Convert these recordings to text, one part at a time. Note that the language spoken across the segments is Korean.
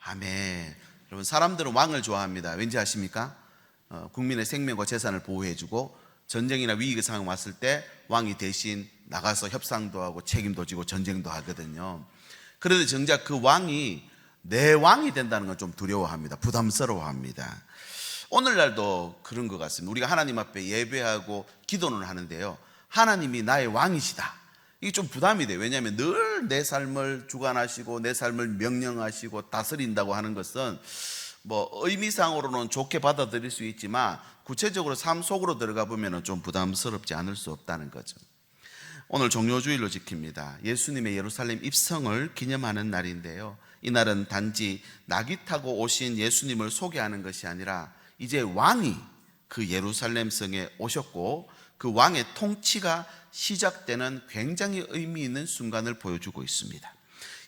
아멘. 여러분, 사람들은 왕을 좋아합니다. 왠지 아십니까? 국민의 생명과 재산을 보호해주고 전쟁이나 위기 상황 왔을 때 왕이 대신 나가서 협상도 하고 책임도 지고 전쟁도 하거든요. 그런데 정작 그 왕이 내 왕이 된다는 건 좀 두려워합니다. 부담스러워합니다. 오늘날도 그런 것 같습니다. 우리가 하나님 앞에 예배하고 기도는 하는데요, 하나님이 나의 왕이시다, 이게 좀 부담이 돼요. 왜냐하면 늘 내 삶을 주관하시고 내 삶을 명령하시고 다스린다고 하는 것은 뭐 의미상으로는 좋게 받아들일 수 있지만 구체적으로 삶 속으로 들어가 보면 좀 부담스럽지 않을 수 없다는 거죠. 오늘 종료주일로 지킵니다. 예수님의 예루살렘 입성을 기념하는 날인데요, 이날은 단지 낙이 타고 오신 예수님을 소개하는 것이 아니라 이제 왕이 그 예루살렘 성에 오셨고 그 왕의 통치가 시작되는 굉장히 의미 있는 순간을 보여주고 있습니다.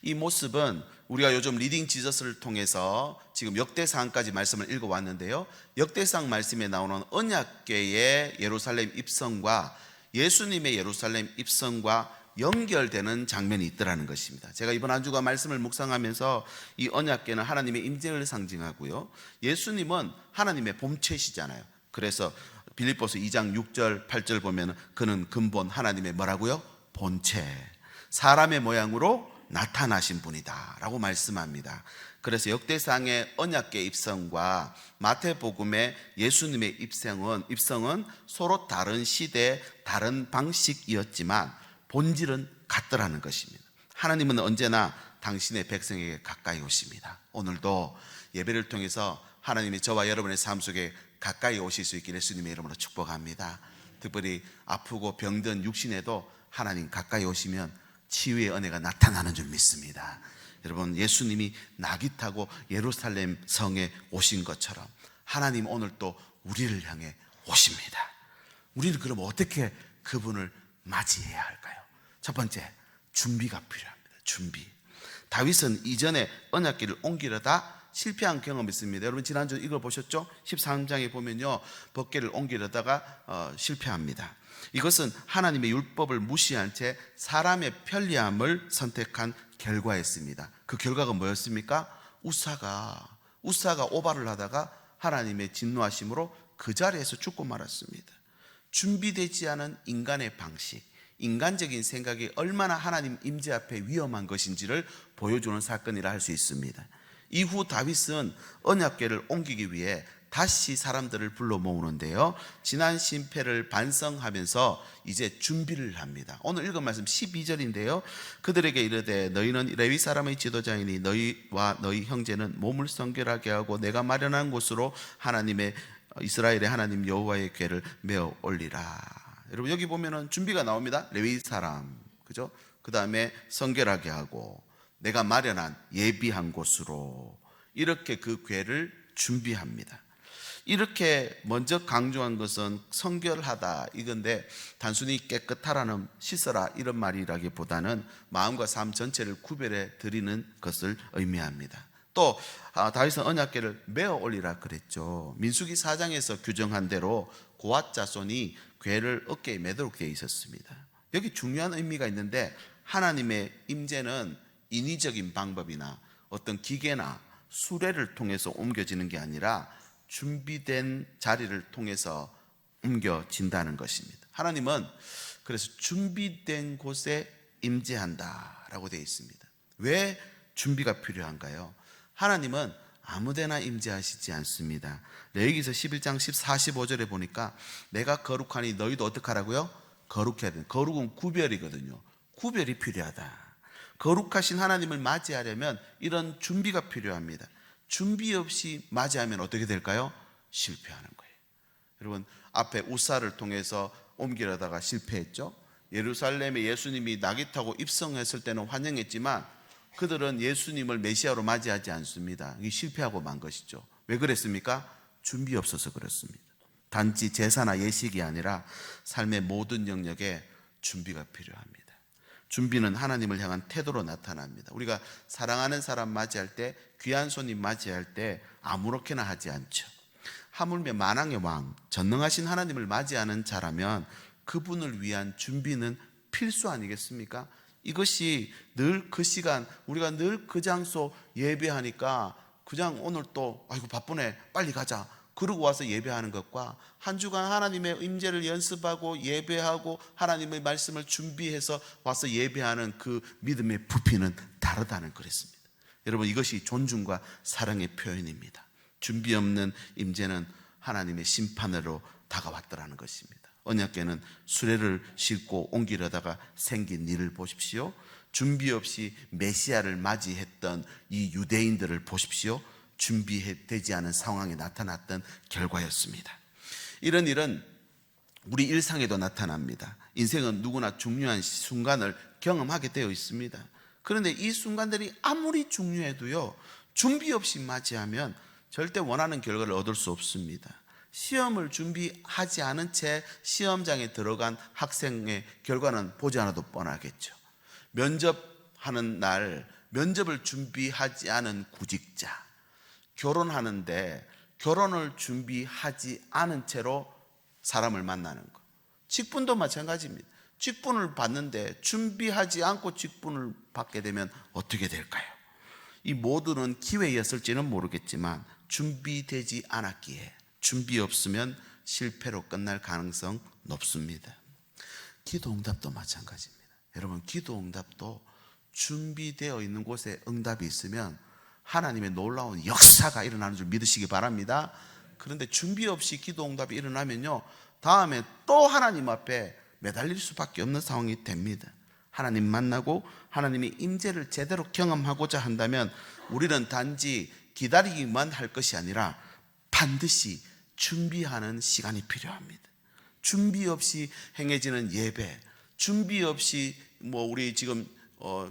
이 모습은 우리가 요즘 리딩 지저스를 통해서 지금 역대상까지 말씀을 읽어왔는데요, 역대상 말씀에 나오는 언약궤의 예루살렘 입성과 예수님의 예루살렘 입성과 연결되는 장면이 있더라는 것입니다. 제가 이번 한 주간 말씀을 묵상하면서 이 언약궤는 하나님의 임재를 상징하고요, 예수님은 하나님의 본체시잖아요. 그래서 빌립보서 2장 6절 8절 보면 그는 근본 하나님의 뭐라고요? 본체, 사람의 모양으로 나타나신 분이다 라고 말씀합니다. 그래서 역대상의 언약궤 입성과 마태복음의 예수님의 입성은 서로 다른 시대 다른 방식이었지만 본질은 같더라는 것입니다. 하나님은 언제나 당신의 백성에게 가까이 오십니다. 오늘도 예배를 통해서 하나님이 저와 여러분의 삶 속에 가까이 오실 수 있기를 예수님의 이름으로 축복합니다. 특별히 아프고 병든 육신에도 하나님 가까이 오시면 치유의 은혜가 나타나는 줄 믿습니다. 여러분, 예수님이 낙이 타고 예루살렘 성에 오신 것처럼 하나님 오늘 또 우리를 향해 오십니다. 우리는 그럼 어떻게 그분을 맞이해야 할까요? 첫 번째, 준비가 필요합니다. 준비. 다윗은 이전에 언약궤를 옮기려다 실패한 경험이 있습니다. 여러분, 지난주 이걸 보셨죠? 13장에 보면요, 법궤를 옮기려다가 실패합니다. 이것은 하나님의 율법을 무시한 채 사람의 편리함을 선택한 결과였습니다. 그 결과가 뭐였습니까? 우사가 오바를 하다가 하나님의 진노하심으로 그 자리에서 죽고 말았습니다. 준비되지 않은 인간의 방식, 인간적인 생각이 얼마나 하나님 임재 앞에 위험한 것인지를 보여주는 사건이라 할 수 있습니다. 이후 다윗은 언약궤를 옮기기 위해 다시 사람들을 불러 모으는데요, 지난 심패를 반성하면서 이제 준비를 합니다. 오늘 읽은 말씀 12절인데요, 그들에게 이르되 너희는 레위 사람의 지도자이니 너희와 너희 형제는 몸을 성결하게 하고 내가 마련한 곳으로 하나님의 이스라엘의 하나님 여호와의 궤를 메어 올리라. 여러분, 여기 보면은 준비가 나옵니다. 레위 사람, 그죠? 그 다음에 성결하게 하고 내가 마련한 예비한 곳으로, 이렇게 그 궤를 준비합니다. 이렇게 먼저 강조한 것은 성결하다 이건데, 단순히 깨끗하라는 씻어라 이런 말이라기보다는 마음과 삶 전체를 구별해 드리는 것을 의미합니다. 또 다윗은 언약궤를 메어 올리라 그랬죠. 민수기 4장에서 규정한 대로 고앗 자손이 궤를 어깨에 매도록 되어 있었습니다. 여기 중요한 의미가 있는데, 하나님의 임재는 인위적인 방법이나 어떤 기계나 수레를 통해서 옮겨지는 게 아니라 준비된 자리를 통해서 옮겨진다는 것입니다. 하나님은 그래서 준비된 곳에 임재한다라고 되어 있습니다. 왜 준비가 필요한가요? 하나님은 아무데나 임재하시지 않습니다. 레위기서 11장 45절에 보니까 내가 거룩하니 너희도 어떻게 하라고요? 거룩해야 돼요. 거룩은 구별이거든요. 구별이 필요하다. 거룩하신 하나님을 맞이하려면 이런 준비가 필요합니다. 준비 없이 맞이하면 어떻게 될까요? 실패하는 거예요. 여러분, 앞에 우사를 통해서 옮기려다가 실패했죠. 예루살렘에 예수님이 낙이 타고 입성했을 때는 환영했지만 그들은 예수님을 메시아로 맞이하지 않습니다. 이게 실패하고 만 것이죠. 왜 그랬습니까? 준비 없어서 그렇습니다. 단지 제사나 예식이 아니라 삶의 모든 영역에 준비가 필요합니다. 준비는 하나님을 향한 태도로 나타납니다. 우리가 사랑하는 사람 맞이할 때, 귀한 손님 맞이할 때 아무렇게나 하지 않죠. 하물며 만왕의 왕, 전능하신 하나님을 맞이하는 자라면 그분을 위한 준비는 필수 아니겠습니까? 이것이 늘 그 시간, 우리가 늘 그 장소 예배하니까 그냥 오늘 또 아이고 바쁘네 빨리 가자 그러고 와서 예배하는 것과 한 주간 하나님의 임재를 연습하고 예배하고 하나님의 말씀을 준비해서 와서 예배하는 그 믿음의 부피는 다르다는 그랬습니다. 여러분, 이것이 존중과 사랑의 표현입니다. 준비 없는 임재는 하나님의 심판으로 다가왔더라는 것입니다. 언약궤는 수레를 싣고 옮기려다가 생긴 일을 보십시오. 준비 없이 메시아를 맞이했던 이 유대인들을 보십시오. 준비되지 않은 상황에 나타났던 결과였습니다. 이런 일은 우리 일상에도 나타납니다. 인생은 누구나 중요한 순간을 경험하게 되어 있습니다. 그런데 이 순간들이 아무리 중요해도요, 준비 없이 맞이하면 절대 원하는 결과를 얻을 수 없습니다. 시험을 준비하지 않은 채 시험장에 들어간 학생의 결과는 보지 않아도 뻔하겠죠. 면접하는 날 면접을 준비하지 않은 구직자, 결혼하는데 결혼을 준비하지 않은 채로 사람을 만나는 것, 직분도 마찬가지입니다. 직분을 받는데 준비하지 않고 직분을 받게 되면 어떻게 될까요? 이 모두는 기회였을지는 모르겠지만 준비되지 않았기에 준비 없으면 실패로 끝날 가능성 높습니다. 기도 응답도 마찬가지입니다. 여러분, 기도 응답도 준비되어 있는 곳에 응답이 있으면 하나님의 놀라운 역사가 일어나는 줄 믿으시기 바랍니다. 그런데 준비 없이 기도 응답이 일어나면요, 다음에 또 하나님 앞에 매달릴 수밖에 없는 상황이 됩니다. 하나님 만나고 하나님의 임재를 제대로 경험하고자 한다면 우리는 단지 기다리기만 할 것이 아니라 반드시 준비하는 시간이 필요합니다. 준비 없이 행해지는 예배, 준비 없이 우리 지금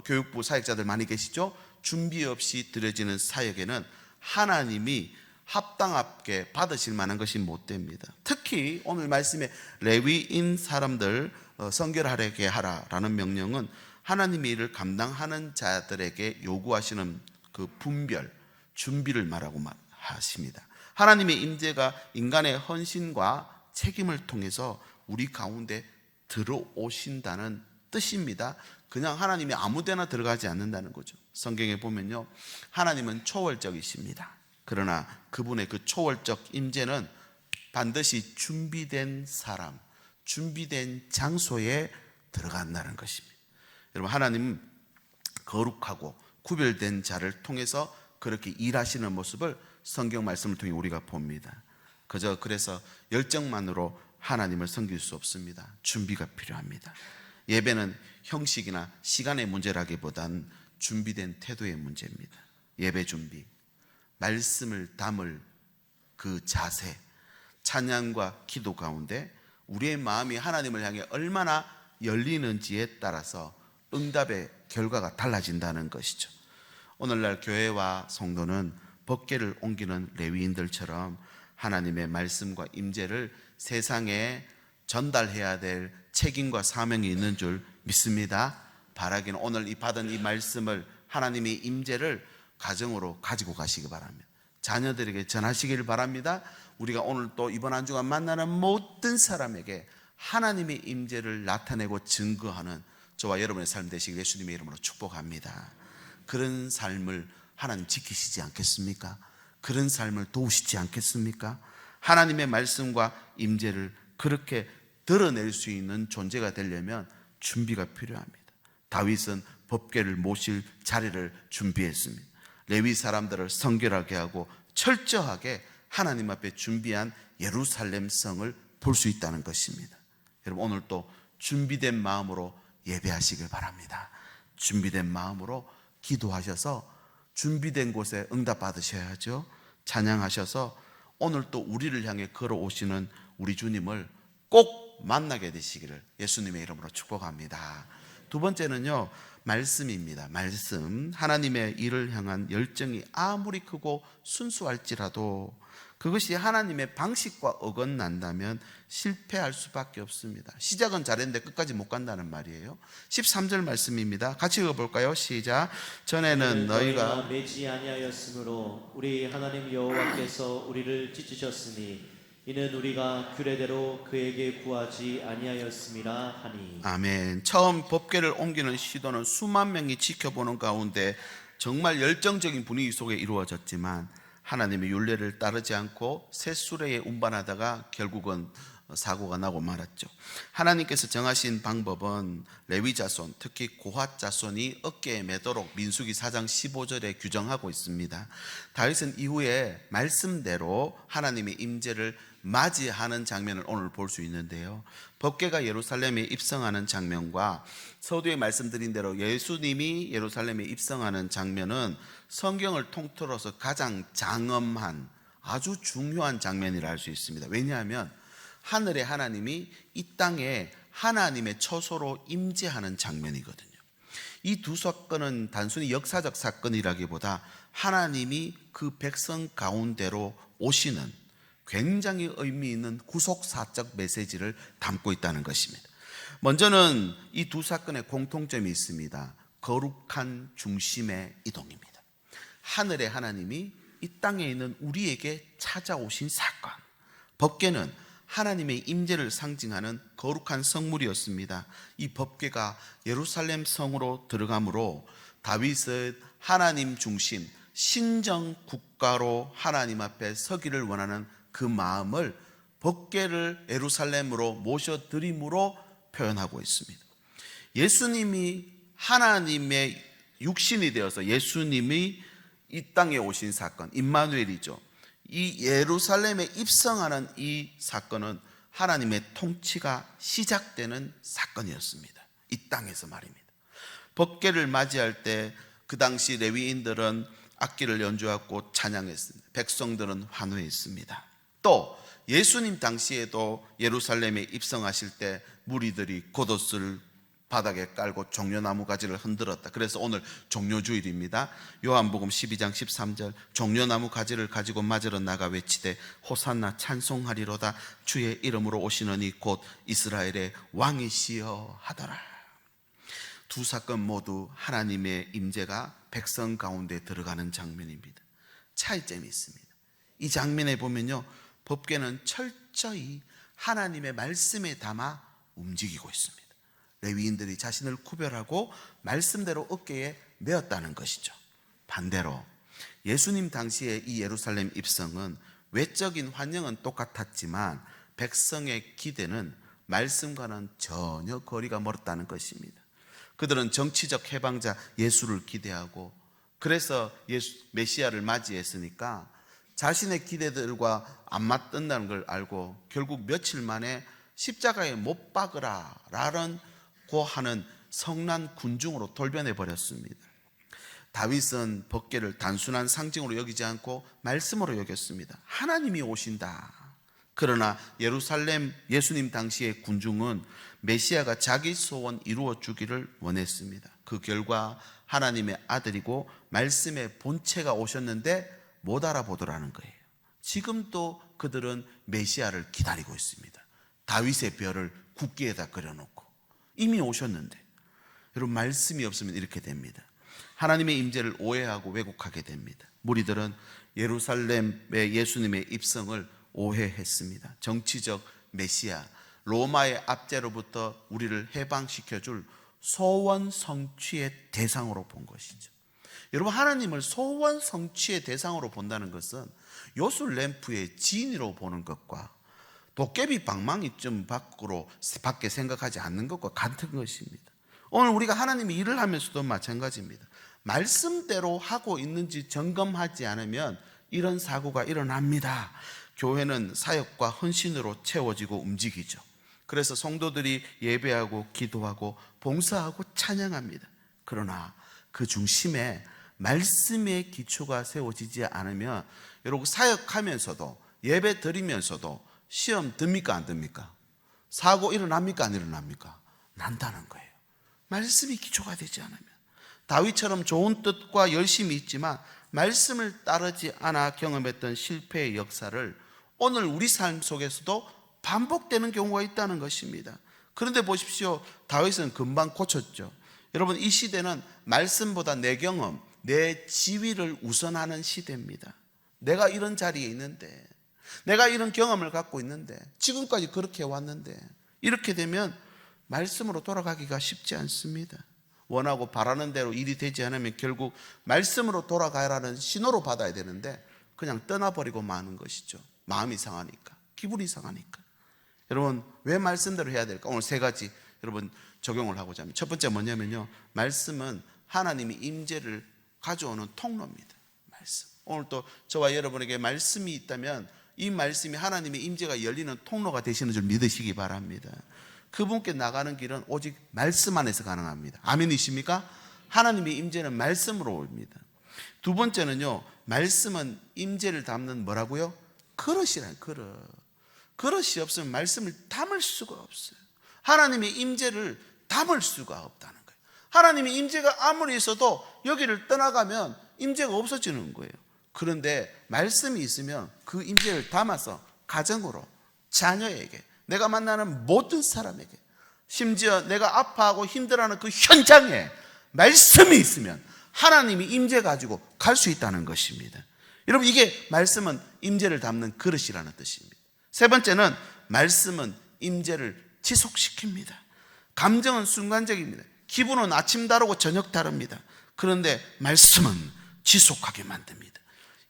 교육부 사역자들 많이 계시죠? 준비 없이 드려지는 사역에는 하나님이 합당하게 받으실 만한 것이 못 됩니다. 특히 오늘 말씀에 레위인 사람들 선결하게 하라라는 명령은 하나님의 일을 감당하는 자들에게 요구하시는 그 분별, 준비를 말하고 하십니다. 하나님의 임재가 인간의 헌신과 책임을 통해서 우리 가운데 들어오신다는 뜻입니다. 그냥 하나님이 아무데나 들어가지 않는다는 거죠. 성경에 보면요, 하나님은 초월적이십니다. 그러나 그분의 그 초월적 임재는 반드시 준비된 사람, 준비된 장소에 들어간다는 것입니다. 여러분, 하나님은 거룩하고 구별된 자를 통해서 그렇게 일하시는 모습을 성경 말씀을 통해 우리가 봅니다. 그래서 열정만으로 하나님을 섬길 수 없습니다. 준비가 필요합니다. 예배는 형식이나 시간의 문제라기보단 준비된 태도의 문제입니다. 예배 준비, 말씀을 담을 그 자세, 찬양과 기도 가운데 우리의 마음이 하나님을 향해 얼마나 열리는지에 따라서 응답의 결과가 달라진다는 것이죠. 오늘날 교회와 성도는 법궤를 옮기는 레위인들처럼 하나님의 말씀과 임재를 세상에 전달해야 될 책임과 사명이 있는 줄 믿습니다. 바라기는 오늘 받은 이 말씀을, 하나님의 임재를 가정으로 가지고 가시기 바랍니다. 자녀들에게 전하시길 바랍니다. 우리가 오늘 또 이번 한 주간 만나는 모든 사람에게 하나님의 임재를 나타내고 증거하는 저와 여러분의 삶 되시길 예수님의 이름으로 축복합니다. 그런 삶을 하나님 지키시지 않겠습니까? 그런 삶을 도우시지 않겠습니까? 하나님의 말씀과 임재를 그렇게 드러낼 수 있는 존재가 되려면 준비가 필요합니다. 다윗은 법궤를 모실 자리를 준비했습니다. 레위 사람들을 성결하게 하고 철저하게 하나님 앞에 준비한 예루살렘 성을 볼 수 있다는 것입니다. 여러분, 오늘 또 준비된 마음으로 예배하시길 바랍니다. 준비된 마음으로 기도하셔서 준비된 곳에 응답 받으셔야죠. 찬양하셔서 오늘 또 우리를 향해 걸어오시는 우리 주님을 꼭 만나게 되시기를 예수님의 이름으로 축복합니다. 두 번째는요, 말씀입니다. 말씀. 하나님의 일을 향한 열정이 아무리 크고 순수할지라도 그것이 하나님의 방식과 어긋난다면 실패할 수밖에 없습니다. 시작은 잘했는데 끝까지 못 간다는 말이에요. 13절 말씀입니다. 같이 읽어볼까요? 시작. 전에는 너희가 매지 아니하였으므로 우리 하나님 여호와께서 우리를 찢으셨으니 이는 우리가 규례대로 그에게 구하지 아니하였음이라 하니. 아멘. 처음 법궤를 옮기는 시도는 수만 명이 지켜보는 가운데 정말 열정적인 분위기 속에 이루어졌지만 하나님의 율례를 따르지 않고 새 수레에 운반하다가 결국은 사고가 나고 말았죠. 하나님께서 정하신 방법은 레위 자손, 특히 고핫 자손이 어깨에 매도록 민수기 4장 15절에 규정하고 있습니다. 다윗은 이후에 말씀대로 하나님의 임재를 맞이하는 장면을 오늘 볼 수 있는데요. 법궤가 예루살렘에 입성하는 장면과 서두에 말씀드린 대로 예수님이 예루살렘에 입성하는 장면은 성경을 통틀어서 가장 장엄한 아주 중요한 장면이라 할 수 있습니다. 왜냐하면 하늘의 하나님이 이 땅에 하나님의 처소로 임재하는 장면이거든요. 이 두 사건은 단순히 역사적 사건이라기보다 하나님이 그 백성 가운데로 오시는 굉장히 의미 있는 구속사적 메시지를 담고 있다는 것입니다. 먼저는 이 두 사건의 공통점이 있습니다. 거룩한 중심의 이동입니다. 하늘의 하나님이 이 땅에 있는 우리에게 찾아오신 사건. 법궤는 하나님의 임재를 상징하는 거룩한 성물이었습니다. 이 법궤가 예루살렘 성으로 들어가므로 다윗은 하나님 중심 신정 국가로 하나님 앞에 서기를 원하는 그 마음을 법궤를 예루살렘으로 모셔드림으로 표현하고 있습니다. 예수님이 하나님의 육신이 되어서 예수님이 이 땅에 오신 사건, 임마누엘이죠. 이 예루살렘에 입성하는 이 사건은 하나님의 통치가 시작되는 사건이었습니다. 이 땅에서 말입니다. 법궤를 맞이할 때 그 당시 레위인들은 악기를 연주하고 찬양했습니다. 백성들은 환호했습니다. 또 예수님 당시에도 예루살렘에 입성하실 때 무리들이 겉옷을 바닥에 깔고 종려나무 가지를 흔들었다. 그래서 오늘 종려주일입니다. 요한복음 12장 13절 종려나무 가지를 가지고 맞으러 나가 외치되 호산나 찬송하리로다 주의 이름으로 오시느니 곧 이스라엘의 왕이시여 하더라. 두 사건 모두 하나님의 임재가 백성 가운데 들어가는 장면입니다. 차이점이 있습니다. 이 장면에 보면요, 법궤는 철저히 하나님의 말씀에 담아 움직이고 있습니다. 레위인들이 자신을 구별하고 말씀대로 어깨에 메었다는 것이죠. 반대로 예수님 당시의 이 예루살렘 입성은 외적인 환영은 똑같았지만 백성의 기대는 말씀과는 전혀 거리가 멀었다는 것입니다. 그들은 정치적 해방자 예수를 기대하고 그래서 메시아를 맞이했으니까 자신의 기대들과 안 맞는다는 걸 알고 결국 며칠 만에 십자가에 못 박으라라는 하는 성난 군중으로 돌변해 버렸습니다. 다윗은 법궤를 단순한 상징으로 여기지 않고 말씀으로 여겼습니다. 하나님이 오신다. 그러나 예루살렘 예수님 당시의 군중은 메시아가 자기 소원 이루어 주기를 원했습니다. 그 결과 하나님의 아들이고 말씀의 본체가 오셨는데 못 알아보더라는 거예요. 지금도 그들은 메시아를 기다리고 있습니다. 다윗의 벼를 국기에다 그려놓고 이미 오셨는데 여러분 말씀이 없으면 이렇게 됩니다. 하나님의 임재를 오해하고 왜곡하게 됩니다. 무리들은 예루살렘의 예수님의 입성을 오해했습니다. 정치적 메시아 로마의 압제로부터 우리를 해방시켜줄 소원 성취의 대상으로 본 것이죠. 여러분 하나님을 소원 성취의 대상으로 본다는 것은 요술 램프의 진이로 보는 것과 도깨비 방망이 좀 밖에 생각하지 않는 것과 같은 것입니다. 오늘 우리가 하나님이 일을 하면서도 마찬가지입니다. 말씀대로 하고 있는지 점검하지 않으면 이런 사고가 일어납니다. 교회는 사역과 헌신으로 채워지고 움직이죠. 그래서 성도들이 예배하고 기도하고 봉사하고 찬양합니다. 그러나 그 중심에 말씀의 기초가 세워지지 않으면 여러분 사역하면서도 예배 드리면서도 시험 듭니까 안 듭니까? 사고 일어납니까 안 일어납니까? 난다는 거예요. 말씀이 기초가 되지 않으면. 다윗처럼 좋은 뜻과 열심이 있지만 말씀을 따르지 않아 경험했던 실패의 역사를 오늘 우리 삶 속에서도 반복되는 경우가 있다는 것입니다. 그런데 보십시오. 다윗은 금방 고쳤죠. 여러분 이 시대는 말씀보다 내 경험, 내 지위를 우선하는 시대입니다. 내가 이런 자리에 있는데 내가 이런 경험을 갖고 있는데 지금까지 그렇게 왔는데 이렇게 되면 말씀으로 돌아가기가 쉽지 않습니다. 원하고 바라는 대로 일이 되지 않으면 결국 말씀으로 돌아가라는 신호로 받아야 되는데 그냥 떠나버리고 마는 것이죠. 마음이 상하니까, 기분이 상하니까. 여러분, 왜 말씀대로 해야 될까? 오늘 세 가지 여러분 적용을 하고자 합니다. 첫 번째 뭐냐면요, 말씀은 하나님이 임재를 가져오는 통로입니다. 말씀. 오늘 또 저와 여러분에게 말씀이 있다면 이 말씀이 하나님의 임재가 열리는 통로가 되시는 줄 믿으시기 바랍니다. 그분께 나가는 길은 오직 말씀 안에서 가능합니다. 아멘이십니까? 하나님의 임재는 말씀으로 옵니다. 두 번째는요, 말씀은 임재를 담는 뭐라고요? 그릇이라는 그릇. 그릇이 없으면 말씀을 담을 수가 없어요. 하나님의 임재를 담을 수가 없다는 거예요. 하나님의 임재가 아무리 있어도 여기를 떠나가면 임재가 없어지는 거예요. 그런데 말씀이 있으면 그 임재를 담아서 가정으로, 자녀에게, 내가 만나는 모든 사람에게, 심지어 내가 아파하고 힘들어하는 그 현장에 말씀이 있으면 하나님이 임재 가지고 갈 수 있다는 것입니다. 여러분, 이게 말씀은 임재를 담는 그릇이라는 뜻입니다. 세 번째는 말씀은 임재를 지속시킵니다. 감정은 순간적입니다. 기분은 아침 다르고 저녁 다릅니다. 그런데 말씀은 지속하게 만듭니다.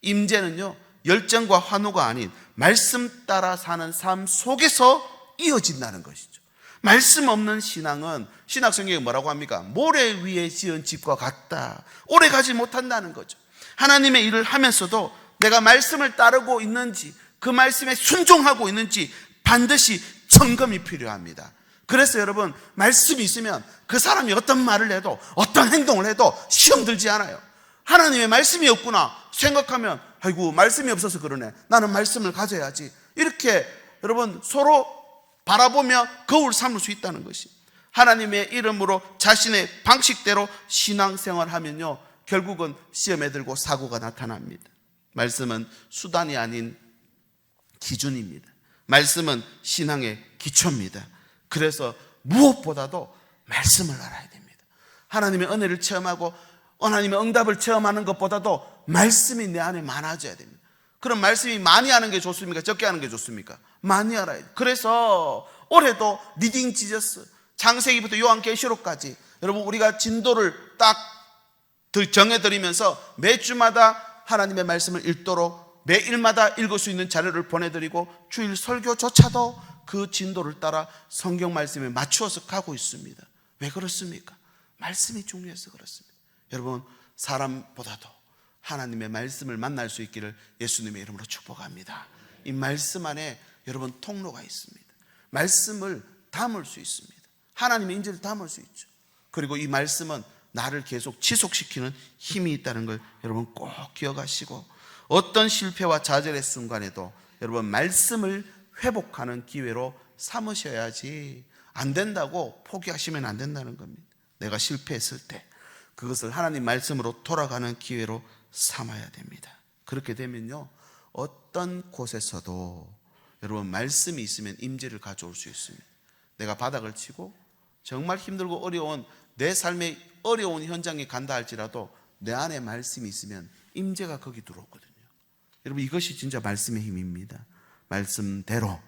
임재는요, 열정과 환호가 아닌 말씀 따라 사는 삶 속에서 이어진다는 것이죠. 말씀 없는 신앙은 신학 성경에 뭐라고 합니까? 모래 위에 지은 집과 같다. 오래 가지 못한다는 거죠. 하나님의 일을 하면서도 내가 말씀을 따르고 있는지, 그 말씀에 순종하고 있는지 반드시 점검이 필요합니다. 그래서 여러분, 말씀이 있으면 그 사람이 어떤 말을 해도 어떤 행동을 해도 시험 들지 않아요. 하나님의 말씀이 없구나 생각하면 아이고, 말씀이 없어서 그러네, 나는 말씀을 가져야지, 이렇게 여러분 서로 바라보며 거울 삼을 수 있다는 것이, 하나님의 이름으로 자신의 방식대로 신앙생활 하면요, 결국은 시험에 들고 사고가 나타납니다. 말씀은 수단이 아닌 기준입니다. 말씀은 신앙의 기초입니다. 그래서 무엇보다도 말씀을 알아야 됩니다. 하나님의 은혜를 체험하고 하나님의 응답을 체험하는 것보다도 말씀이 내 안에 많아져야 됩니다. 그럼 말씀이 많이 하는 게 좋습니까? 적게 하는 게 좋습니까? 많이 알아야 돼요. 그래서 올해도 리딩 지저스, 창세기부터 요한계시록까지 여러분, 우리가 진도를 딱 정해드리면서 매주마다 하나님의 말씀을 읽도록 매일마다 읽을 수 있는 자료를 보내드리고 주일 설교조차도 그 진도를 따라 성경 말씀에 맞추어서 가고 있습니다. 왜 그렇습니까? 말씀이 중요해서 그렇습니다. 여러분, 사람보다도 하나님의 말씀을 만날 수 있기를 예수님의 이름으로 축복합니다. 이 말씀 안에 여러분 통로가 있습니다. 말씀을 담을 수 있습니다. 하나님의 인재를 담을 수 있죠. 그리고 이 말씀은 나를 계속 지속시키는 힘이 있다는 걸 여러분 꼭 기억하시고, 어떤 실패와 좌절의 순간에도 여러분 말씀을 회복하는 기회로 삼으셔야지, 안 된다고 포기하시면 안 된다는 겁니다. 내가 실패했을 때 그것을 하나님 말씀으로 돌아가는 기회로 삼아야 됩니다. 그렇게 되면요, 어떤 곳에서도 여러분 말씀이 있으면 임재를 가져올 수 있습니다. 내가 바닥을 치고 정말 힘들고 어려운 내 삶의 어려운 현장에 간다 할지라도 내 안에 말씀이 있으면 임재가 거기 들어오거든요. 여러분, 이것이 진짜 말씀의 힘입니다. 말씀대로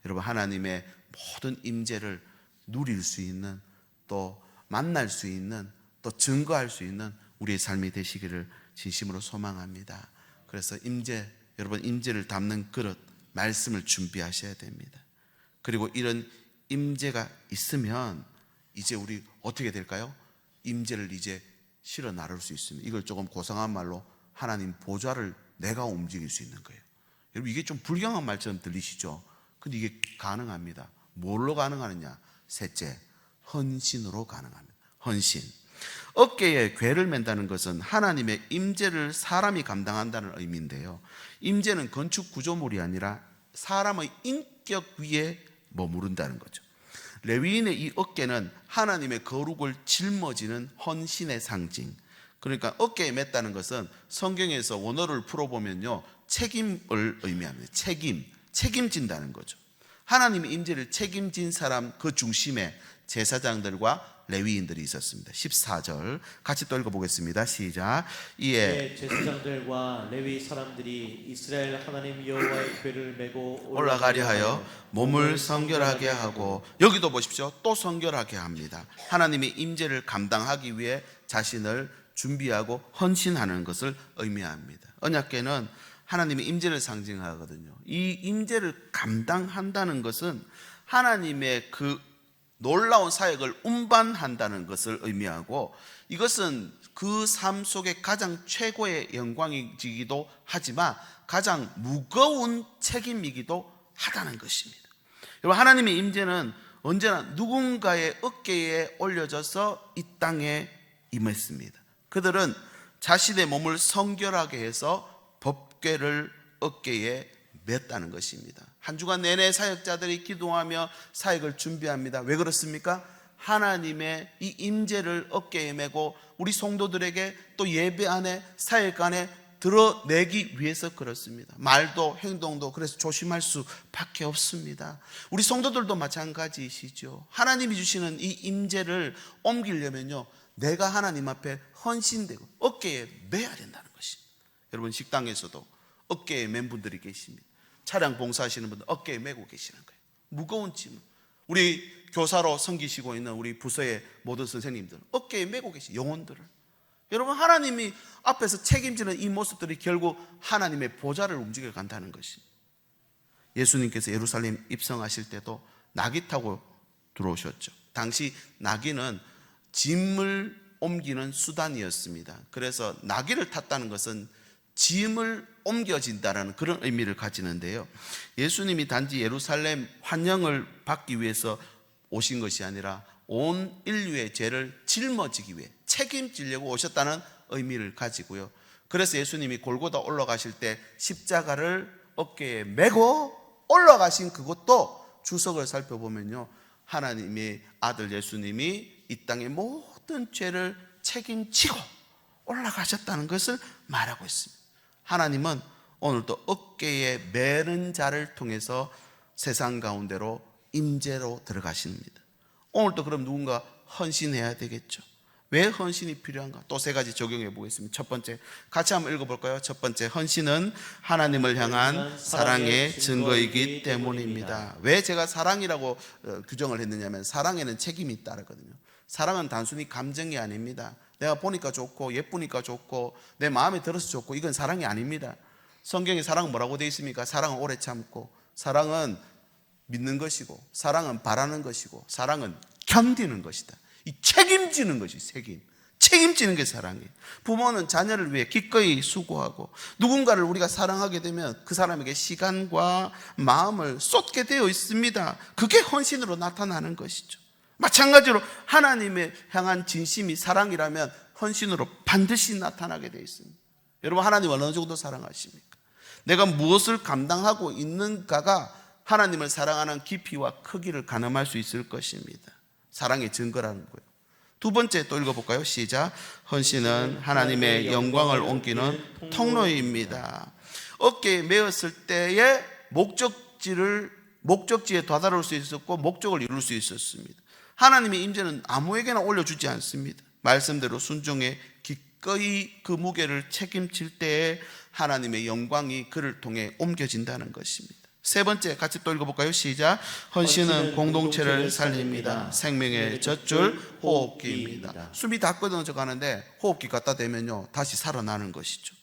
여러분 하나님의 모든 임재를 누릴 수 있는, 또 만날 수 있는, 또 증거할 수 있는 우리의 삶이 되시기를 진심으로 소망합니다. 그래서 임재, 여러분 임재를 담는 그릇, 말씀을 준비하셔야 됩니다. 그리고 이런 임재가 있으면 이제 우리 어떻게 될까요? 임재를 이제 실어 나를 수 있습니다. 이걸 조금 고상한 말로 하나님 보좌를 내가 움직일 수 있는 거예요. 여러분, 이게 좀 불경한 말처럼 들리시죠? 근데 이게 가능합니다. 뭘로 가능하느냐? 셋째, 헌신으로 가능합니다. 헌신. 어깨에 궤를 맨다는 것은 하나님의 임재를 사람이 감당한다는 의미인데요, 임재는 건축 구조물이 아니라 사람의 인격 위에 머무른다는 거죠. 레위인의 이 어깨는 하나님의 거룩을 짊어지는 헌신의 상징. 그러니까 어깨에 맸다는 것은 성경에서 원어를 풀어보면요, 책임을 의미합니다. 책임진다는 거죠. 하나님의 임재를 책임진 사람 그 중심에 제사장들과 레위인들이 있었습니다. 14절 같이 또 읽어보겠습니다. 시작. 이에 예, 제사장들과 레위 사람들이 이스라엘 하나님 여호와의 궤를 메고 올라가려 하여 몸을 성결하게 하고, 여기도 보십시오. 또 성결하게 합니다. 하나님의 임재를 감당하기 위해 자신을 준비하고 헌신하는 것을 의미합니다. 언약궤는 하나님의 임재를 상징하거든요. 이 임재를 감당한다는 것은 하나님의 그 놀라운 사역을 운반한다는 것을 의미하고, 이것은 그 삶 속에 가장 최고의 영광이기도 하지만 가장 무거운 책임이기도 하다는 것입니다. 여러분, 하나님의 임재는 언제나 누군가의 어깨에 올려져서 이 땅에 임했습니다. 그들은 자신의 몸을 성결하게 해서 법궤를 어깨에 맸다는 것입니다. 한 주간 내내 사역자들이 기도하며 사역을 준비합니다. 왜 그렇습니까? 하나님의 이 임재를 어깨에 메고 우리 성도들에게 또 예배 안에 사역 안에 드러내기 위해서 그렇습니다. 말도 행동도 그래서 조심할 수밖에 없습니다. 우리 성도들도 마찬가지이시죠. 하나님이 주시는 이 임재를 옮기려면요, 내가 하나님 앞에 헌신되고 어깨에 매야 된다는 것입니다. 여러분, 식당에서도 어깨에 맨 분들이 계십니다. 차량 봉사하시는 분들 어깨에 메고 계시는 거예요. 무거운 짐을. 우리 교사로 섬기시고 있는 우리 부서의 모든 선생님들 어깨에 메고 계시 영혼들을. 여러분, 하나님이 앞에서 책임지는 이 모습들이 결국 하나님의 보좌를 움직여 간다는 것입니다. 예수님께서 예루살렘 입성하실 때도 나귀 타고 들어오셨죠. 당시 나귀는 짐을 옮기는 수단이었습니다. 그래서 나귀를 탔다는 것은 짐을 옮겨진다라는 그런 의미를 가지는데요, 예수님이 단지 예루살렘 환영을 받기 위해서 오신 것이 아니라 온 인류의 죄를 짊어지기 위해 책임지려고 오셨다는 의미를 가지고요, 그래서 예수님이 골고다 올라가실 때 십자가를 어깨에 메고 올라가신 그것도 주석을 살펴보면요, 하나님의 아들 예수님이 이 땅의 모든 죄를 책임지고 올라가셨다는 것을 말하고 있습니다. 하나님은 오늘도 어깨에 매는 자를 통해서 세상 가운데로 임재로 들어가십니다. 오늘도 그럼 누군가 헌신해야 되겠죠. 왜 헌신이 필요한가? 또 세 가지 적용해 보겠습니다. 첫 번째, 같이 한번 읽어볼까요? 첫 번째, 헌신은 하나님을 향한 사랑의 증거이기 때문입니다. 왜 제가 사랑이라고 규정을 했느냐면, 사랑에는 책임이 따르거든요. 사랑은 단순히 감정이 아닙니다. 내가 보니까 좋고 예쁘니까 좋고 내 마음에 들어서 좋고 이건 사랑이 아닙니다. 성경에 사랑은 뭐라고 되어 있습니까? 사랑은 오래 참고, 사랑은 믿는 것이고, 사랑은 바라는 것이고, 사랑은 견디는 것이다. 이 책임지는 것이 책임지는 게 사랑이에요. 부모는 자녀를 위해 기꺼이 수고하고, 누군가를 우리가 사랑하게 되면 그 사람에게 시간과 마음을 쏟게 되어 있습니다. 그게 헌신으로 나타나는 것이죠. 마찬가지로 하나님의 향한 진심이 사랑이라면 헌신으로 반드시 나타나게 되어 있습니다. 여러분, 하나님 어느 정도 사랑하십니까? 내가 무엇을 감당하고 있는가가 하나님을 사랑하는 깊이와 크기를 가늠할 수 있을 것입니다. 사랑의 증거라는 거예요. 두 번째 또 읽어볼까요? 시작. 헌신은 하나님의 영광을 옮기는 통로입니다. 어깨에 메었을 때에 목적지에 다다를 수 있었고 목적을 이룰 수 있었습니다. 하나님의 임재는 아무에게나 올려주지 않습니다. 말씀대로 순종해 기꺼이 그 무게를 책임질 때에 하나님의 영광이 그를 통해 옮겨진다는 것입니다. 세 번째, 같이 또 읽어볼까요? 시작. 헌신은 공동체를 살립니다. 생명의 젖줄 호흡기입니다. 숨이 다 끊어져 가는데 호흡기 갖다 대면요, 다시 살아나는 것이죠.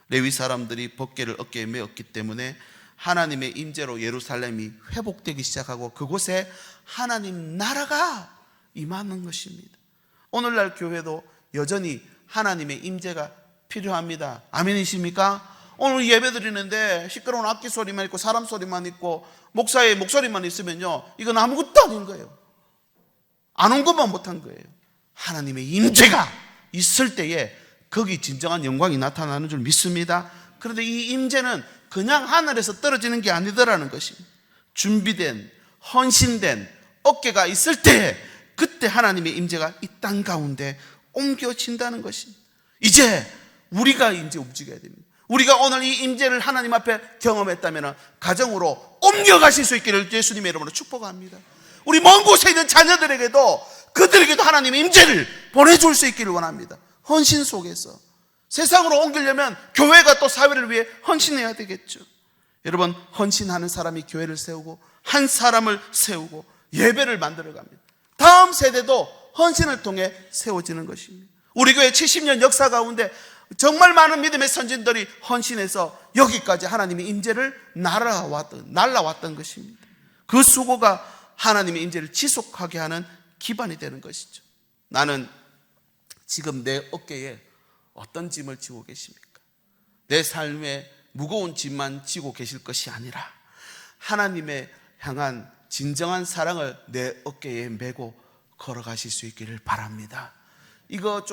레위 사람들이 법궤를 어깨에 메었기 때문에 하나님의 임재로 예루살렘이 회복되기 시작하고 그곳에 하나님 나라가 임하는 것입니다. 오늘날 교회도 여전히 하나님의 임재가 필요합니다. 아멘이십니까? 오늘 예배 드리는데 시끄러운 악기 소리만 있고 사람 소리만 있고 목사의 목소리만 있으면요, 이건 아무것도 아닌 거예요. 안 온 것만 못한 거예요. 하나님의 임재가 있을 때에 거기 진정한 영광이 나타나는 줄 믿습니다. 그런데 이 임재는 그냥 하늘에서 떨어지는 게 아니더라는 것입니다. 준비된, 헌신된 어깨가 있을 때, 그때 하나님의 임재가 이 땅 가운데 옮겨진다는 것입니다. 이제 우리가 이제 움직여야 됩니다. 우리가 오늘 이 임재를 하나님 앞에 경험했다면 가정으로 옮겨가실 수 있기를 예수님의 이름으로 축복합니다. 우리 먼 곳에 있는 자녀들에게도 그들에게도 하나님의 임재를 보내줄 수 있기를 원합니다. 헌신 속에서 세상으로 옮기려면 교회가 또 사회를 위해 헌신해야 되겠죠. 여러분, 헌신하는 사람이 교회를 세우고 한 사람을 세우고 예배를 만들어갑니다. 다음 세대도 헌신을 통해 세워지는 것입니다. 우리 교회 70년 역사 가운데 정말 많은 믿음의 선진들이 헌신해서 여기까지 하나님의 임재를 날라왔던 것입니다. 그 수고가 하나님의 임재를 지속하게 하는 기반이 되는 것이죠. 나는 지금 내 어깨에 어떤 짐을 지고 계십니까? 내 삶에 무거운 짐만 지고 계실 것이 아니라 하나님의 향한 진정한 사랑을 내 어깨에 메고 걸어가실 수 있기를 바랍니다. 이거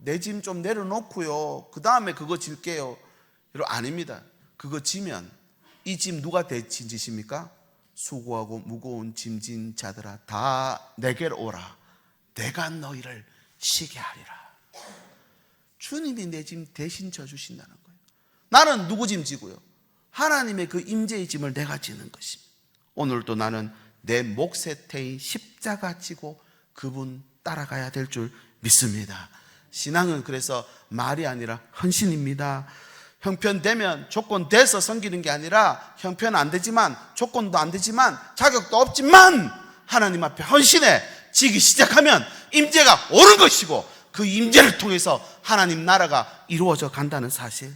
내 짐 좀 내려놓고요, 그 다음에 그거 질게요, 여러분, 아닙니다. 그거 지면 이 짐 누가 대신 지십니까? 수고하고 무거운 짐진 자들아 다 내게로 오라, 내가 너희를 쉬게 하리라. 주님이 내 짐 대신 져주신다는 거예요. 나는 누구 짐 지고요? 하나님의 그 임재의 짐을 내가 지는 것입니다. 오늘도 나는 내 몫의 태인 십자가 지고 그분 따라가야 될 줄 믿습니다. 신앙은 그래서 말이 아니라 헌신입니다. 형편되면 조건 돼서 섬기는 게 아니라 형편 안 되지만, 조건도 안 되지만, 자격도 없지만 하나님 앞에 헌신해 지기 시작하면 임재가 오는 것이고, 그 임재를 통해서 하나님 나라가 이루어져 간다는 사실.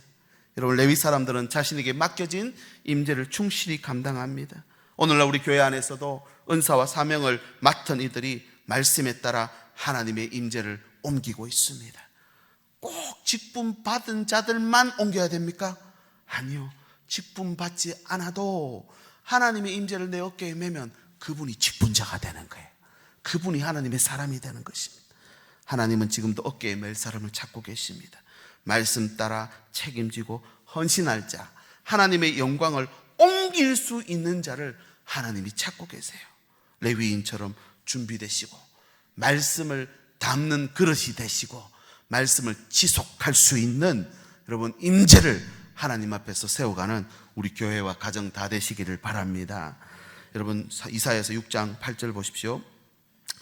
여러분, 레위 사람들은 자신에게 맡겨진 임재를 충실히 감당합니다. 오늘날 우리 교회 안에서도 은사와 사명을 맡은 이들이 말씀에 따라 하나님의 임재를 옮기고 있습니다. 꼭 직분 받은 자들만 옮겨야 됩니까? 아니요. 직분 받지 않아도 하나님의 임재를 내 어깨에 메면 그분이 직분자가 되는 거예요. 그분이 하나님의 사람이 되는 것입니다. 하나님은 지금도 어깨에 맬 사람을 찾고 계십니다. 말씀 따라 책임지고 헌신할 자, 하나님의 영광을 옮길 수 있는 자를 하나님이 찾고 계세요. 레위인처럼 준비되시고 말씀을 담는 그릇이 되시고 말씀을 지속할 수 있는 여러분 임재를 하나님 앞에서 세워가는 우리 교회와 가정 다 되시기를 바랍니다. 여러분, 이사야서 6장 8절 보십시오.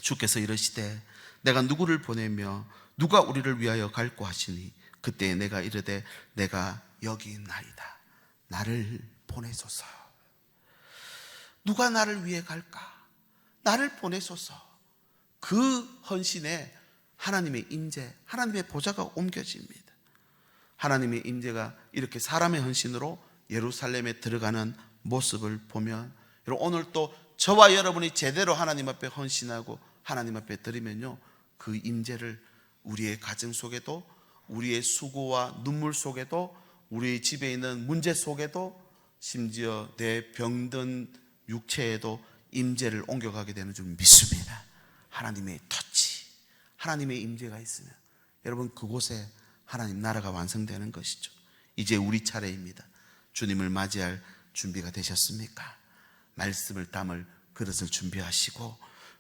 주께서 이르시되 내가 누구를 보내며 누가 우리를 위하여 갈고 하시니 그때 내가 이르되 내가 여기 있나이다. 나를 보내소서. 누가 나를 위해 갈까? 나를 보내소서. 그 헌신에 하나님의 임재, 하나님의 보좌가 옮겨집니다. 하나님의 임재가 이렇게 사람의 헌신으로 예루살렘에 들어가는 모습을 보면, 여러분, 오늘 또 저와 여러분이 제대로 하나님 앞에 헌신하고 하나님 앞에 드리면요, 그 임재를 우리의 가정 속에도, 우리의 수고와 눈물 속에도, 우리 집에 있는 문제 속에도, 심지어 내 병든 육체에도 임재를 옮겨가게 되는 줄 믿습니다. 하나님의 터치, 하나님의 임재가 있으면 여러분 그곳에 하나님 나라가 완성되는 것이죠. 이제 우리 차례입니다. 주님을 맞이할 준비가 되셨습니까? 말씀을 담을 그릇을 준비하시고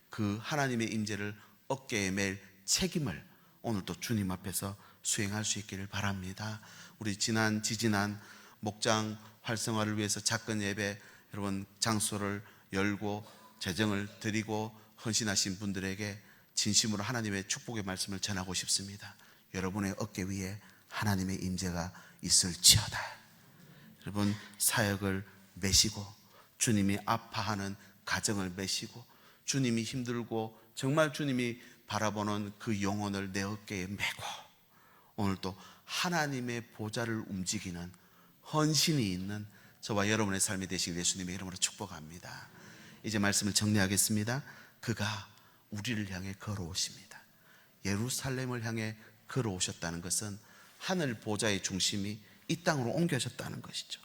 그 하나님의 임재를 어깨에 맬 책임을 오늘도 주님 앞에서 수행할 수 있기를 바랍니다. 우리 지지난 목장 활성화를 위해서 작은 예배, 여러분 장소를 열고 재정을 드리고 헌신하신 분들에게 진심으로 하나님의 축복의 말씀을 전하고 싶습니다. 여러분의 어깨 위에 하나님의 임재가 있을지어다. 여러분 사역을 메시고 주님이 아파하는 가정을 메시고 주님이 힘들고 정말 주님이 바라보는 그 영혼을 내 어깨에 메고 오늘도 하나님의 보좌를 움직이는 헌신이 있는 저와 여러분의 삶이 되시길 예수님의 이름으로 축복합니다. 이제 말씀을 정리하겠습니다. 그가 우리를 향해 걸어오십니다. 예루살렘을 향해 걸어오셨다는 것은 하늘 보좌의 중심이 이 땅으로 옮겨졌다는 것이죠.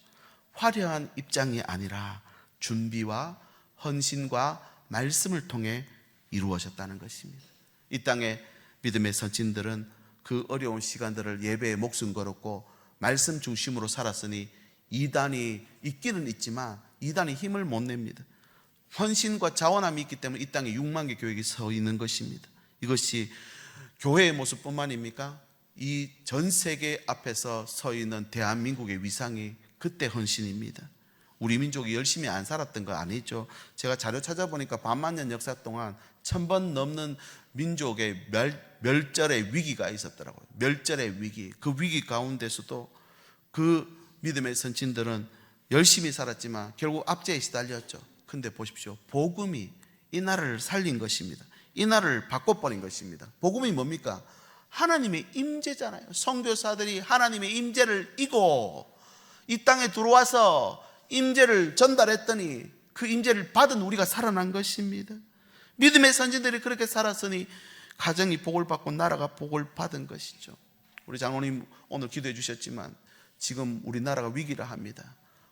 화려한 입장이 아니라 준비와 헌신과 말씀을 통해 이루어졌다는 것입니다. 이 땅의 믿음의 선진들은 그 어려운 시간들을 예배에 목숨 걸었고 말씀 중심으로 살았으니 이단이 있기는 있지만 이단이 힘을 못 냅니다. 헌신과 자원함이 있기 때문에 이 땅에 6만 개 교회가 서 있는 것입니다. 이것이 교회의 모습뿐만입니까? 이 전 세계 앞에서 서 있는 대한민국의 위상이 그때 헌신입니다. 우리 민족이 열심히 안 살았던 거 아니죠. 제가 자료 찾아보니까 반만년 역사 동안 1000번 넘는 민족의 멸절의 위기가 있었더라고요. 멸절의 위기. 그 위기 가운데서도 그 믿음의 선진들은 열심히 살았지만 결국 압제에 시달렸죠. 근데 보십시오. 복음이 이 나라를 살린 것입니다. 이 나라를 바꿔버린 것입니다. 복음이 뭡니까? 하나님의 임재잖아요. 선교사들이 하나님의 임재를 이고 이 땅에 들어와서 임재를 전달했더니 그 임재를 받은 우리가 살아난 것입니다. 믿음의 선진들이 그렇게 살았으니 가정이 복을 받고 나라가 복을 받은 것이죠. 우리 장로님 오늘 기도해 주셨지만 지금 우리나라가 위기를 합니다.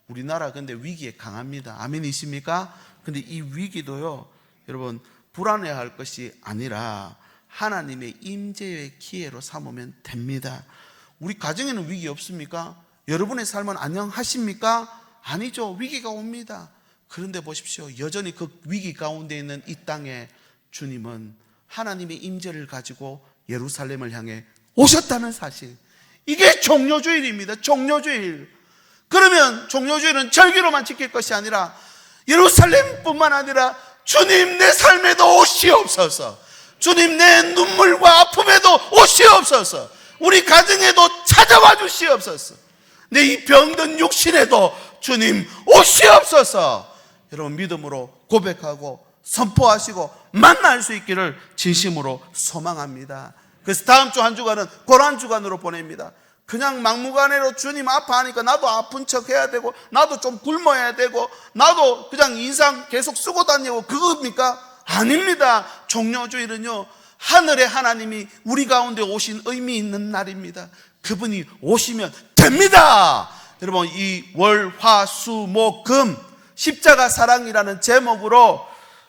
우리나라 근데 위기에 강합니다. 아멘이십니까? 근데 이 위기도요, 여러분 불안해할 것이 아니라 하나님의 임재의 기회로 삼으면 됩니다. 우리 가정에는 위기 없습니까? 여러분의 삶은 안녕하십니까? 아니죠. 위기가 옵니다. 그런데 보십시오. 여전히 그 위기 가운데 있는 이 땅에 주님은 하나님의 임재를 가지고 예루살렘을 향해 오셨다는 사실. 이게 종료주일입니다. 종료주일. 그러면 종료주일은 절기로만 지킬 것이 아니라 예루살렘뿐만 아니라 주님 내 삶에도 오시옵소서. 주님 내 눈물과 아픔에도 오시옵소서. 우리 가정에도 찾아와 주시옵소서. 내 이 병든 육신에도 주님 오시옵소서. 여러분 믿음으로 고백하고 선포하시고 만날 수 있기를 진심으로 소망합니다. 그래서 다음 주 한 주간은 고난주간으로 보냅니다. 그냥 막무가내로 주님 아파하니까 나도 아픈 척 해야 되고 나도 좀 굶어야 되고 나도 그냥 인상 계속 쓰고 다니고 그겁니까? 아닙니다. 종료주일은요, 하늘의 하나님이 우리 가운데 오신 의미 있는 날입니다. 그분이 오시면 됩니다. 여러분 이 월, 화, 수, 목, 금 십자가 사랑이라는 제목으로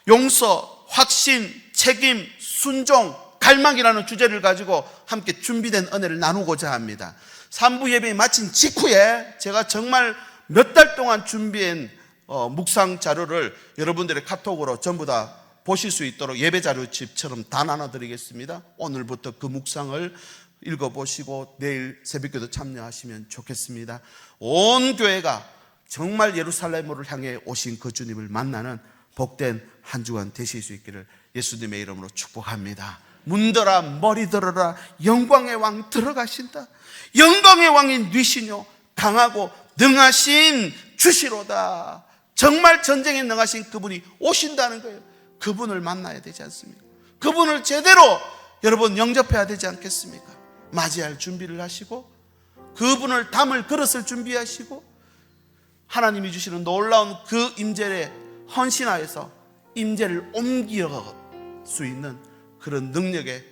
용서, 확신, 책임, 순종, 갈망이라는 주제를 가지고 함께 준비된 은혜를 나누고자 합니다. 3부 예배 마친 직후에 제가 정말 몇 달 동안 준비한 묵상 자료를 여러분들의 카톡으로 전부 다 보실 수 있도록 예배 자료집처럼 다 나눠드리겠습니다. 오늘부터 그 묵상을 읽어보시고 내일 새벽기도 참여하시면 좋겠습니다. 온 교회가 정말 예루살렘으로 향해 오신 그 주님을 만나는 복된 한 주간 되실 수 있기를 예수님의 이름으로 축복합니다. 문들아 머리 들어라, 영광의 왕 들어가신다. 영광의 왕인 뉘시뇨 강하고 능하신 주시로다. 정말 전쟁에 능하신 그분이 오신다는 거예요. 그분을 만나야 되지 않습니까? 그분을 제대로 여러분 영접해야 되지 않겠습니까? 맞이할 준비를 하시고 그분을 담을 그릇을 준비하시고 하나님이 주시는 놀라운 그 임재에 헌신하여서 임재를 옮겨갈 수 있는 그런 능력의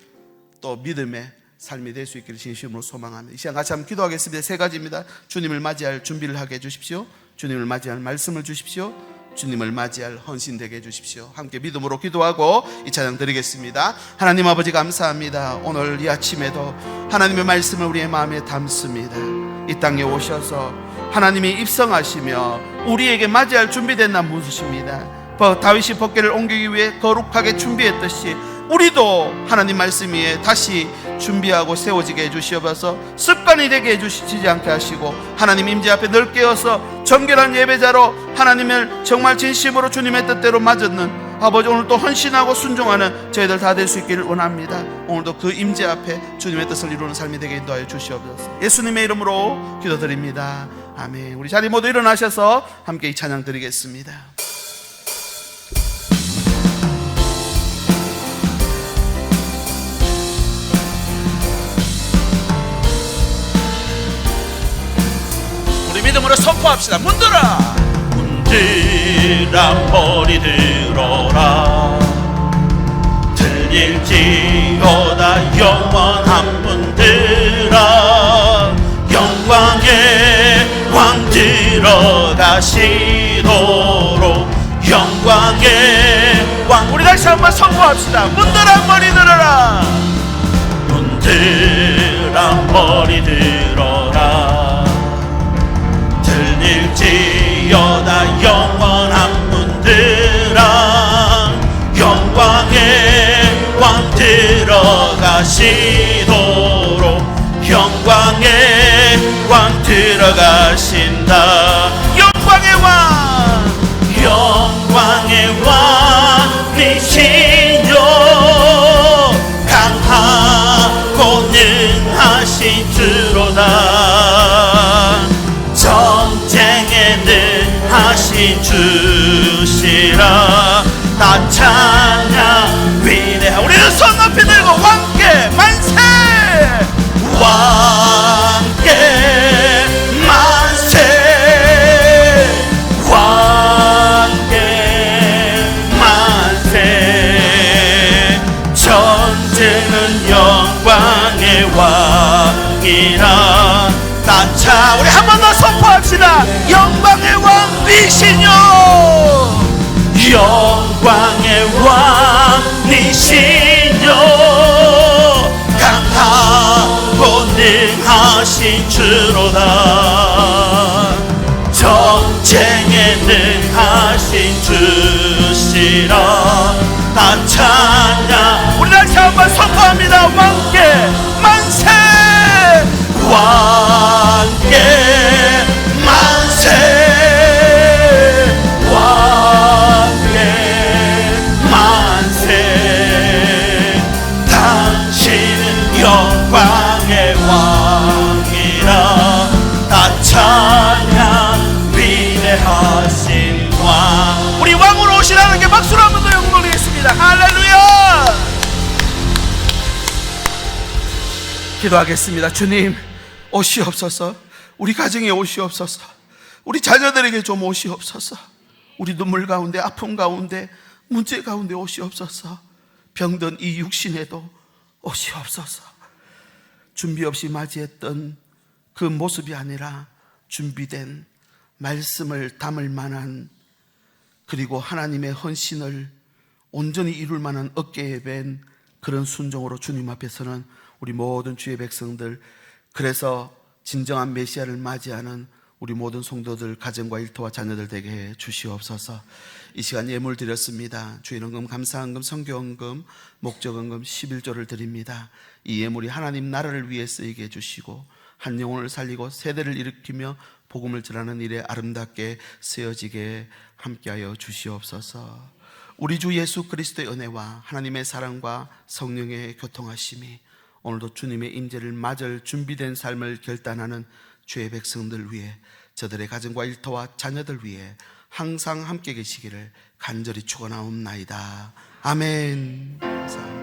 또 믿음의 삶이 될 수 있기를 진심으로 소망합니다. 이 시간 같이 한번 기도하겠습니다. 세 가지입니다. 주님을 맞이할 준비를 하게 해주십시오. 주님을 맞이할 말씀을 주십시오. 주님을 맞이할 헌신되게 해주십시오. 함께 믿음으로 기도하고 이 찬양 드리겠습니다. 하나님 아버지 감사합니다. 오늘 이 아침에도 하나님의 말씀을 우리의 마음에 담습니다. 이 땅에 오셔서 하나님이 입성하시며 우리에게 맞이할 준비된 날 묻으십니다. 다윗이 법궤를 옮기기 위해 거룩하게 준비했듯이 우리도 하나님 말씀 위에 다시 준비하고 세워지게 해주시옵소서. 습관이 되게 해주시지 않게 하시고 하나님 임재 앞에 넓게 어서 정결한 예배자로 하나님을 정말 진심으로 주님의 뜻대로 맞았는 아버지, 오늘 또 헌신하고 순종하는 저희들 다 될 수 있기를 원합니다. 오늘도 그 임재 앞에 주님의 뜻을 이루는 삶이 되게 인도하여 주시옵소서. 예수님의 이름으로 기도드립니다. 아멘. 우리 자리 모두 일어나셔서 함께 이 찬양 드리겠습니다. 믿음으로 선포합시다. 문들아 머리 들어라. 들릴지어다 영원한 문들아. 영광의 왕 들어가시도록 영광의 왕. 우리 다시 한번 선포합시다. 문들아 머리 들어라. 문들아 머리 들어라. 들릴지어다 영원한 문들아. 영광의 왕 들어가시도록 영광의 왕 들어가신다. 영광의 왕 위대하신 주시라. 다 찬양 위대하. 우리는 손 높이 들고 왕께 만세, 왕께 만세, 왕께 만세. 전쟁은 영광의 왕이라. 자, 우리 한 번 더 선포합시다. 영광의 왕이시뇨, 영광의 왕이시뇨. 강하고 능하신 주로다. 전쟁에 능하신 주시라. 다 찬양. 우리 다시 한번 선포합니다. 왕께 만세, 왕께 만세, 왕께 만세. 당신은 영광의 왕이라. 다 찬양 위대하신 왕. 우리 왕으로 오시라는 게 박수로 한 번 더 영광 돌리겠습니다. 할렐루야. 기도하겠습니다. 주님, 오시옵소서. 우리 가정에 오시옵소서. 우리 자녀들에게 좀 오시옵소서. 우리 눈물 가운데, 아픔 가운데, 문제 가운데 오시옵소서. 병든 이 육신에도 오시옵소서. 준비 없이 맞이했던 그 모습이 아니라 준비된 말씀을 담을 만한, 그리고 하나님의 헌신을 온전히 이룰 만한 어깨에 밴 그런 순종으로 주님 앞에서는 우리 모든 주의 백성들, 그래서 진정한 메시아를 맞이하는 우리 모든 성도들, 가정과 일터와 자녀들 되게 해 주시옵소서. 이 시간 예물 드렸습니다. 주일헌금, 감사헌금, 선교헌금, 목적헌금 11조를 드립니다. 이 예물이 하나님 나라를 위해 쓰이게 해주시고 한 영혼을 살리고 세대를 일으키며 복음을 전하는 일에 아름답게 쓰여지게 함께하여 주시옵소서. 우리 주 예수 그리스도의 은혜와 하나님의 사랑과 성령의 교통하심이 오늘도 주님의 임재를 맞을 준비된 삶을 결단하는 주의 백성들 위해, 저들의 가정과 일터와 자녀들 위해 항상 함께 계시기를 간절히 축원하옵나이다. 아멘. 감사합니다.